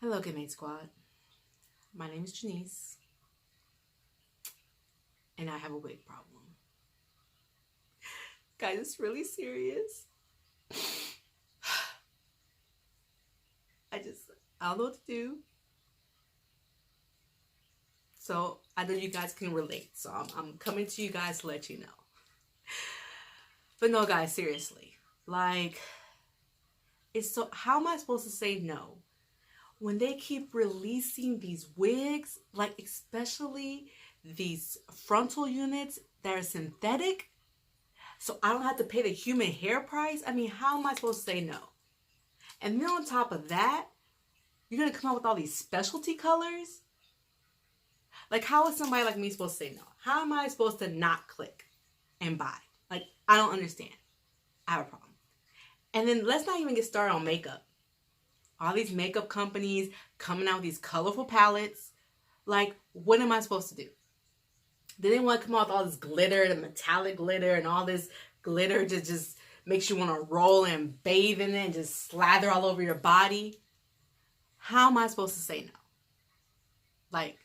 Hello, Good Mate Squad. My name is Janice, and I have a wig problem. Guys, it's really serious. I don't know what to do. So I know you guys can relate. So I'm coming to you guys to let you know. But no, guys, seriously. How am I supposed to say no? When they keep releasing these wigs, like especially these frontal units that are synthetic, so I don't have to pay the human hair price. I mean, how am I supposed to say no? And then on top of that, you're gonna come out with all these specialty colors? Like, how is somebody like me supposed to say no? How am I supposed to not click and buy? Like, I don't understand. I have a problem. And then let's not even get started on makeup. All these makeup companies coming out with these colorful palettes. Like, what am I supposed to do? They didn't want to come out with all this glitter, the metallic glitter, and all this glitter just makes you want to roll and bathe in it and just slather all over your body. How am I supposed to say no? Like,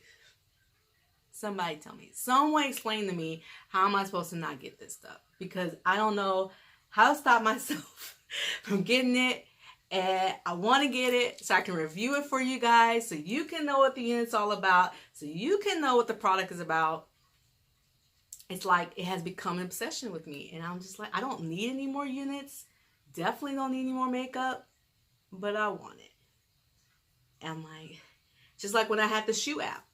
somebody tell me. Someone explain to me, how am I supposed to not get this stuff? Because I don't know how to stop myself from getting it. And I want to get it so I can review it for you guys, so you can know what the unit's all about, so you can know what the product is about. It's like it has become an obsession with me, and I'm just like, I don't need any more units. Definitely don't need any more makeup, but I want it. And I'm like, just like when I had the shoe app,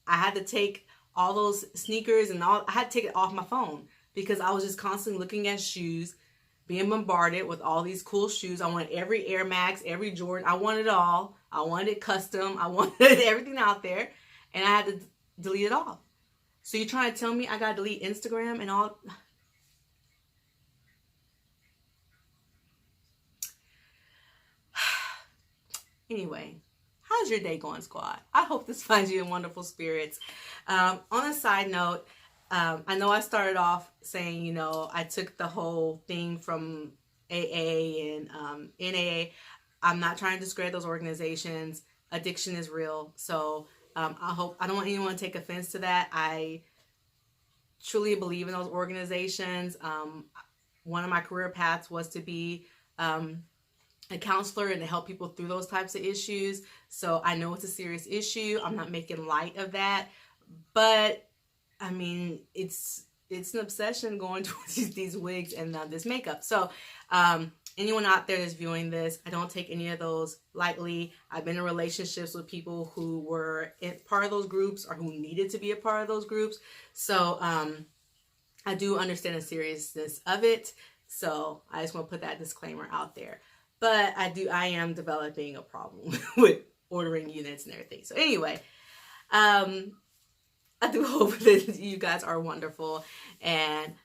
I had to take all those sneakers and all, I had to take it off my phone because I was just constantly looking at shoes, being bombarded with all these cool shoes. I wanted every Air Max, every Jordan. I wanted it all. I wanted it custom. I wanted everything out there. And I had to delete it all. So you're trying to tell me I got to delete Instagram and all? Anyway, how's your day going, squad? I hope this finds you in wonderful spirits. On a side note, I know I started off saying, I took the whole thing from AA and NAA. I'm not trying to discredit those organizations. Addiction is real. So I don't want anyone to take offense to that. I truly believe in those organizations. One of my career paths was to be a counselor and to help people through those types of issues. So I know it's a serious issue. I'm not making light of that. But I mean, it's an obsession going towards these wigs and this makeup. So anyone out there that's viewing this, I don't take any of those lightly. I've been in relationships with people who were part of those groups or who needed to be a part of those groups. So I do understand the seriousness of it. So I just want to put that disclaimer out there. But I am developing a problem with ordering units and everything. So anyway, I do hope that you guys are wonderful. And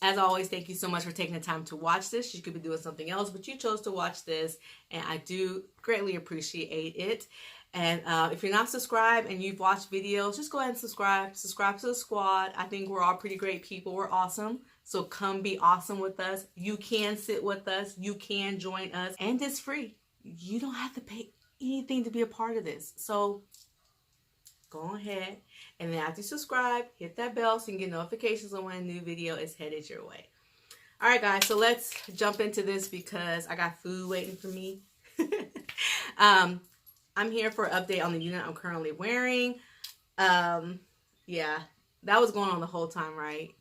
as always, thank you so much for taking the time to watch this. You could be doing something else, but you chose to watch this. And I do greatly appreciate it. And if you're not subscribed and you've watched videos, just go ahead and subscribe. Subscribe to the squad. I think we're all pretty great people. We're awesome. So come be awesome with us. You can sit with us. You can join us. And it's free. You don't have to pay anything to be a part of this. So go ahead, and then after you subscribe, hit that bell so you can get notifications on when a new video is headed your way. All right, guys, so let's jump into this because I got food waiting for me. I'm here for an update on the unit I'm currently wearing. Yeah, that was going on the whole time, right?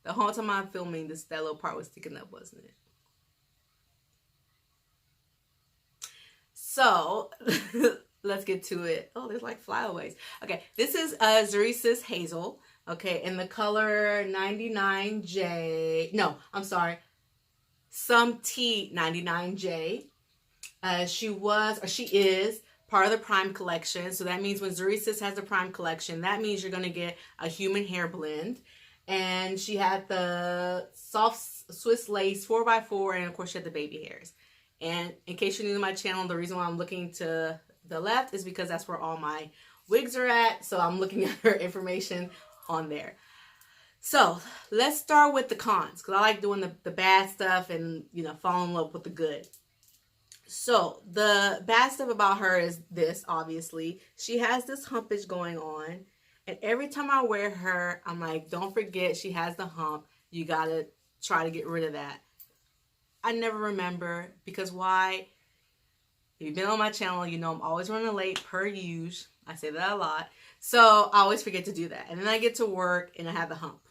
The whole time I'm filming this, that little part was sticking up, wasn't it? So let's get to it. Oh, there's like flyaways. Okay, this is Zoresis Hazel. Okay, in the color 99J. No, I'm sorry. Some T 99J. She is part of the Prime collection. So that means when Zoresis has the Prime collection, that means you're going to get a human hair blend. And she had the soft Swiss lace 4x4, and of course she had the baby hairs. And in case you're new to my channel, the reason why I'm looking to the left is because that's where all my wigs are at. So I'm looking at her information on there. So let's start with the cons, because I like doing the bad stuff and, fall in love with the good. So the bad stuff about her is this, obviously. She has this humpage going on. And every time I wear her, I'm like, don't forget she has the hump. You gotta try to get rid of that. I never remember, because why? If you've been on my channel, you know I'm always running late per usual. I say that a lot. So I always forget to do that. And then I get to work and I have the hump.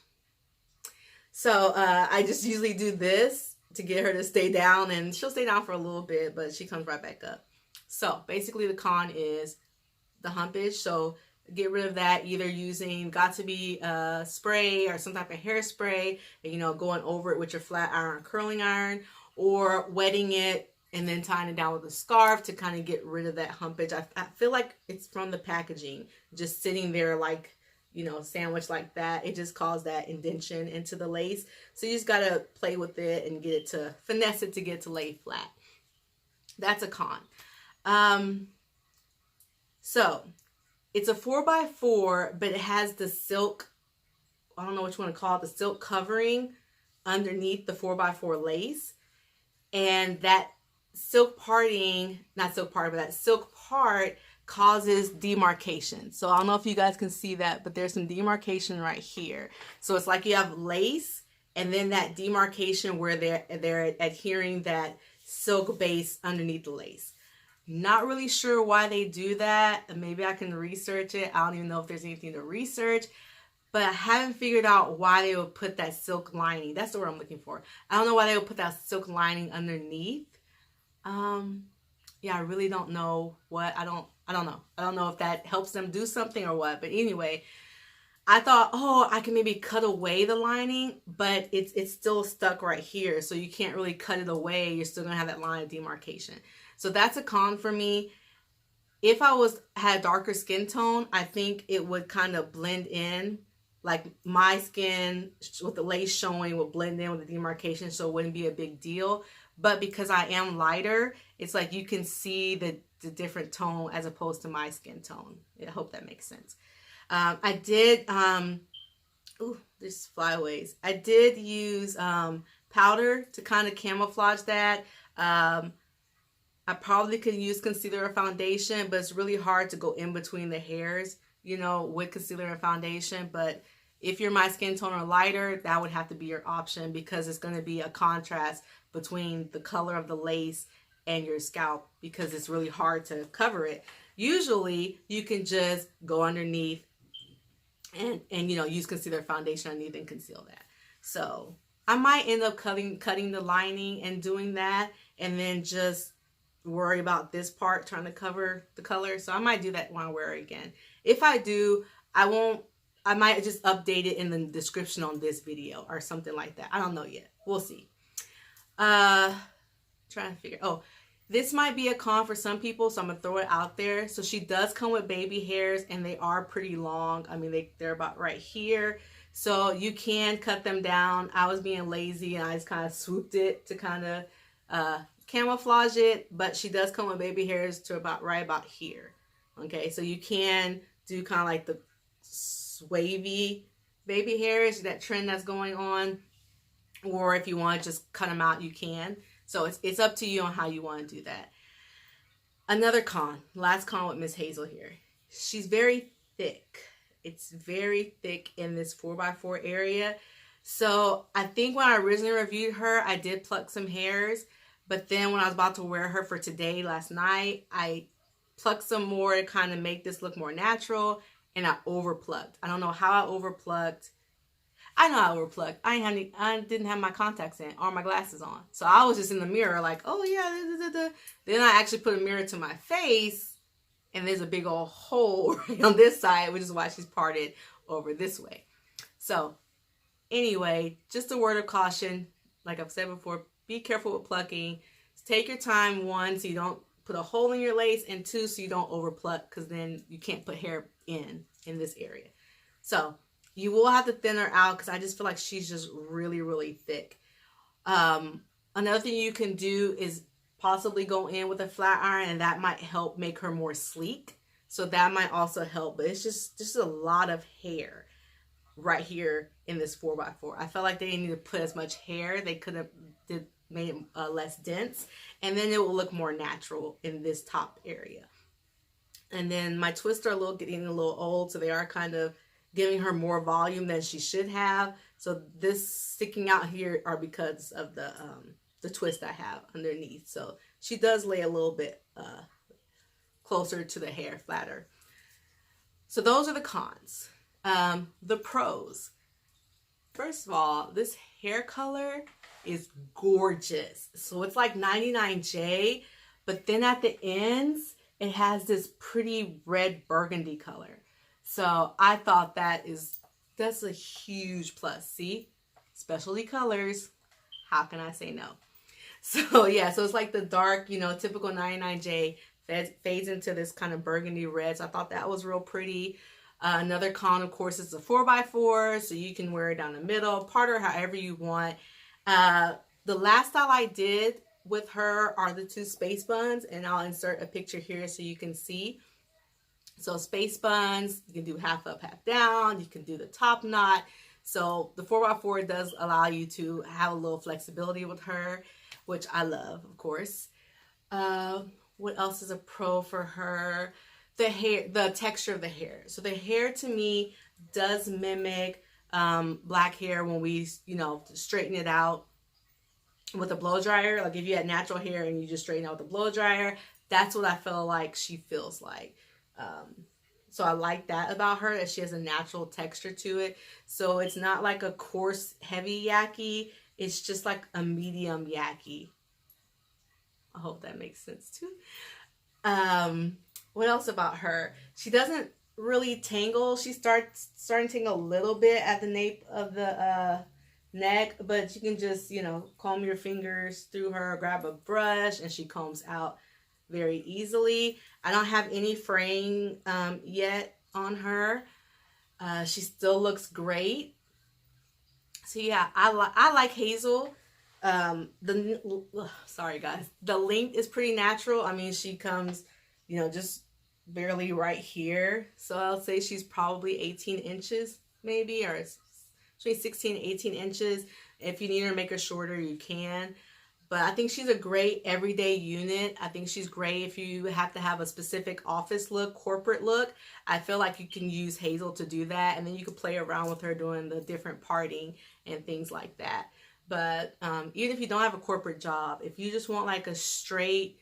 So I just usually do this to get her to stay down, and she'll stay down for a little bit, but she comes right back up. So basically the con is the humpage. So get rid of that either using Got2b spray or some type of hairspray, and, you know, going over it with your flat iron or curling iron, or wetting it and then tying it down with a scarf to kind of get rid of that humpage. I feel like it's from the packaging, just sitting there like, you know, sandwich like that. It just caused that indentation into the lace. So you just got to play with it and get it to finesse it to get it to lay flat. That's a con. So it's a 4x4, but it has the silk, I don't know what you want to call it, the silk covering underneath the 4x4 lace. And that silk parting, not silk part, but that silk part causes demarcation. So I don't know if you guys can see that, but there's some demarcation right here. So it's like you have lace and then that demarcation where they're adhering that silk base underneath the lace. Not really sure why they do that. Maybe I can research it. I don't even know if there's anything to research, but I haven't figured out why they would put that silk lining. That's the word I'm looking for. I don't know why they would put that silk lining underneath. Yeah, I really don't know what. I don't know. I don't know if that helps them do something or what. But anyway, I thought, oh, I can maybe cut away the lining, but it's still stuck right here. So you can't really cut it away. You're still gonna have that line of demarcation. So that's a con for me. If I had darker skin tone, I think it would kind of blend in. Like my skin with the lace showing would blend in with the demarcation, so it wouldn't be a big deal. But because I am lighter, it's like you can see the different tone as opposed to my skin tone. I hope that makes sense. I did, there's flyaways. I did use powder to kind of camouflage that. I probably could use concealer or foundation, but it's really hard to go in between the hairs, you know, with concealer and foundation. But if you're my skin tone or lighter, that would have to be your option, because it's going to be a contrast between the color of the lace and your scalp, because it's really hard to cover it. Usually you can just go underneath and you know, use concealer foundation underneath and conceal that. So I might end up cutting the lining and doing that, and then just worry about this part trying to cover the color. So I might do that when I wear it again. If I do, I might just update it in the description on this video or something like that. I don't know yet. We'll see. Trying to figure. Oh, this might be a con for some people, so I'm gonna throw it out there. So she does come with baby hairs, and they are pretty long. I mean, they're about right here. So you can cut them down. I was being lazy and I just kind of swooped it to kind of camouflage it, but she does come with baby hairs to right about here. Okay, so you can do kind of like the wavy baby hairs, that trend that's going on, or if you want to just cut them out, you can. So it's up to you on how you want to do that. Another con, last con with Miss Hazel here. She's very thick. It's very thick in this 4x4 area. So I think when I originally reviewed her, I did pluck some hairs. But then when I was about to wear her for today, last night, I plucked some more to kind of make this look more natural. And I overplucked. I don't know how I overplucked. I know I overplucked. I didn't have my contacts in or my glasses on. So I was just in the mirror like, oh yeah. Then I actually put a mirror to my face, and there's a big old hole right on this side, which is why she's parted over this way. So anyway, just a word of caution. Like I've said before, be careful with plucking. Take your time, one, so you don't put a hole in your lace, and two, so you don't overpluck, because then you can't put hair in this area. So you will have to thin her out, because I just feel like she's just really, really thick. Another thing you can do is possibly go in with a flat iron, and that might help make her more sleek. So that might also help, but it's just a lot of hair right here in this 4x4. I felt like they didn't need to put as much hair. They could have made it less dense, and then it will look more natural in this top area. And then my twists are getting a little old, so they are kind of giving her more volume than she should have. So this sticking out here are because of the twist I have underneath. So she does lay a little bit closer to the hair, flatter. So those are the cons. The pros. First of all, this hair color is gorgeous. So it's like 99J, but then at the ends, it has this pretty red burgundy color. So I thought that's a huge plus. See, specialty colors. How can I say no? So yeah, so it's like the dark, typical 99J that fades into this kind of burgundy red. So I thought that was real pretty. Another con, of course, is a 4x4, so you can wear it down the middle, part her however you want. The last style I did with her are the 2 space buns, and I'll insert a picture here so you can see. So space buns, you can do half up, half down. You can do the top knot. So the 4x4 does allow you to have a little flexibility with her, which I love, of course. What else is a pro for her? The hair, the texture of the hair. So the hair to me does mimic black hair when we, straighten it out with a blow dryer. Like if you had natural hair and you just straighten out with a blow dryer, that's what I feel like she feels like. So I like that about her, that she has a natural texture to it. So it's not like a coarse, heavy yaki. It's just like a medium yaki. I hope that makes sense too. What else about her? She doesn't really tangle. She starting to tangle a little bit at the nape of the neck, but you can just, comb your fingers through her, grab a brush, and she combs out very easily. I don't have any fraying yet on her. She still looks great. So yeah, I like Hazel. Sorry guys, the length is pretty natural. I mean, she comes, just barely right here. So I'll say she's probably 18 inches maybe, or it's between 16 and 18 inches. If you need her to make her shorter, you can. But I think she's a great everyday unit. I think she's great if you have to have a specific office look, corporate look. I feel like you can use Hazel to do that. And then you can play around with her doing the different parting and things like that. But even if you don't have a corporate job, if you just want like a straight,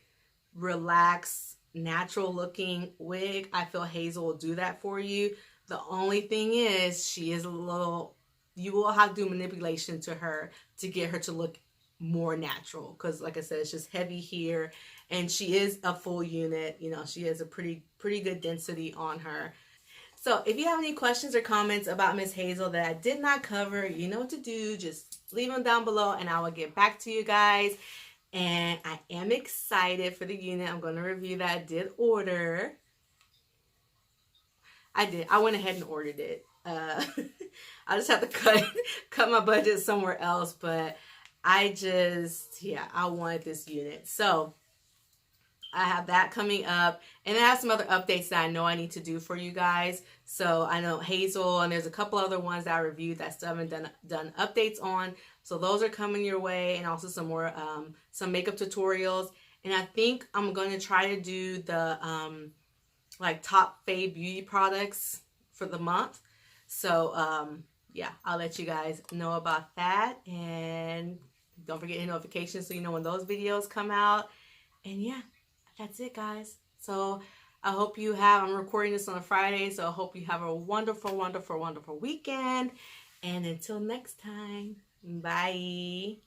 relaxed, natural looking wig, I feel Hazel will do that for you. The only thing is she is you will have to do manipulation to her to get her to look more natural, because like I said, it's just heavy here, and she is a full unit. She has a pretty good density on her. So if you have any questions or comments about Miss Hazel that I did not cover, you know what to do. Just leave them down below and I will get back to you guys. And I am excited for the unit I'm going to review that I did order. I went ahead and ordered it. I just have to cut my budget somewhere else, but I wanted this unit. So I have that coming up, and I have some other updates that I know I need to do for you guys. So I know Hazel, and there's a couple other ones that I reviewed that still haven't done updates on. So those are coming your way, and also some more some makeup tutorials. And I think I'm going to try to do the like top fave beauty products for the month. So yeah, I'll let you guys know about that, and don't forget your notifications so you know when those videos come out. And yeah, that's it, guys. So I hope I'm recording this on a Friday, so I hope you have a wonderful, wonderful, wonderful weekend. And until next time, bye.